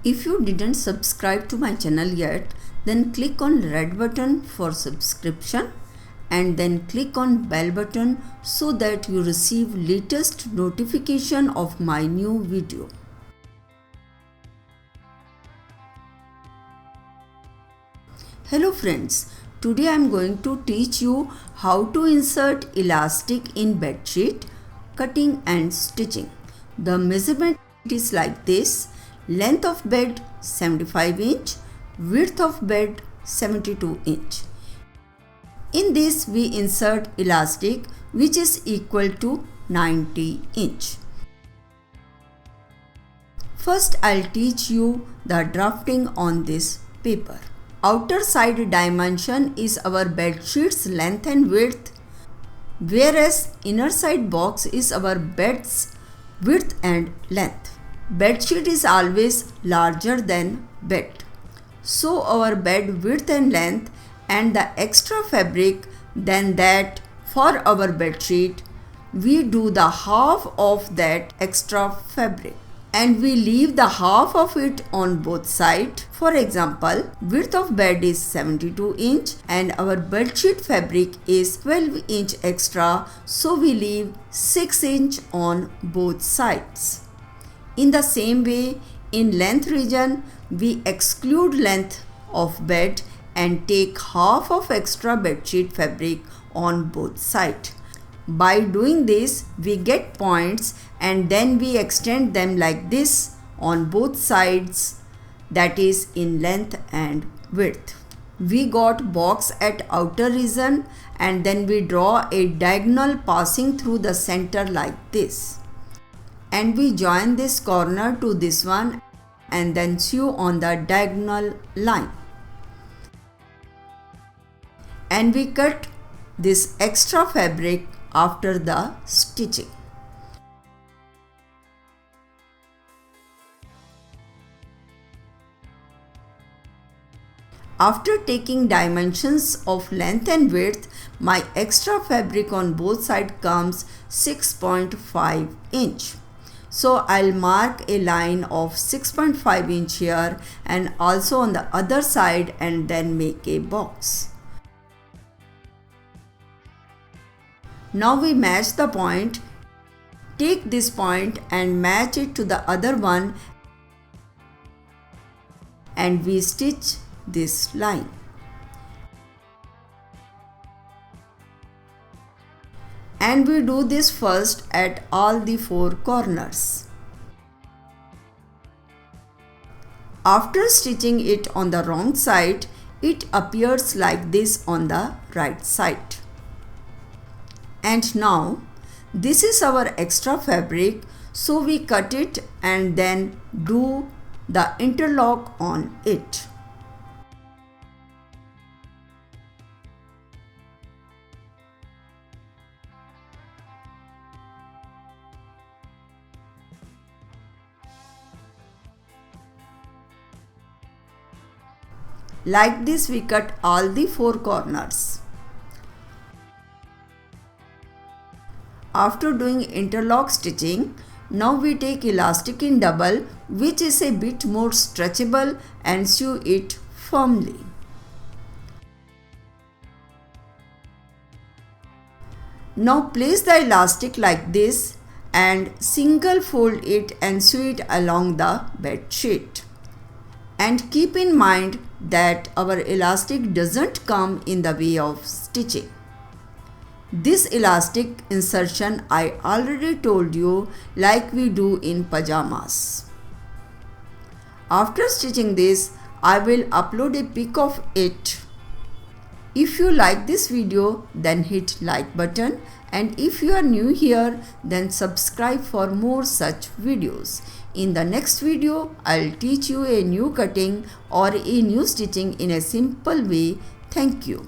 If you didn't subscribe to my channel yet, then click on red button for subscription and then click on bell button so that you receive latest notification of my new video. Hello friends, today I am going to teach you how to insert elastic in bedsheet, cutting and stitching. The measurement is like this: length of bed 75 inch, width of bed 72 inch. In this we insert elastic which is equal to 90 inch. First I'll teach you the drafting on this paper. Outer side dimension is our bed sheet's length and width, whereas inner side box is our bed's width and length. Bed sheet is always larger than bed. So our bed width and length and the extra fabric than that for our bed sheet, we do the half of that extra fabric and we leave the half of it on both sides. For example, width of bed is 72 inch and our bedsheet fabric is 12 inch extra, so we leave 6 inch on both sides. In the same way, in length region, we exclude length of bed and take half of extra bedsheet fabric on both sides. By doing this, we get points and then we extend them like this on both sides, that is in length and width. We got box at outer region and then we draw a diagonal passing through the center like this. And we join this corner to this one and then sew on the diagonal line. And we cut this extra fabric after the stitching. After taking dimensions of length and width, my extra fabric on both sides comes 6.5 inch. So I'll mark a line of 6.5 inch here and also on the other side and then make a box. Now we match the point. Take this point and match it to the other one and we stitch this line. And we do this first at all the four corners. After stitching it on the wrong side, it appears like this on the right side. And now this is our extra fabric, so we cut it and then do the interlock on it. Like this we cut all the four corners. After doing interlock stitching, now we take elastic in double, which is a bit more stretchable, and sew it firmly. Now place the elastic like this and single fold it and sew it along the bed sheet. And keep in mind that our elastic doesn't come in the way of stitching. This elastic insertion I already told you, like we do in pajamas. After stitching this, I will upload a pic of it. If you like this video, then hit like button, and if you are new here, then subscribe for more such videos. In the next video, I'll teach you a new cutting or a new stitching in a simple way. Thank you.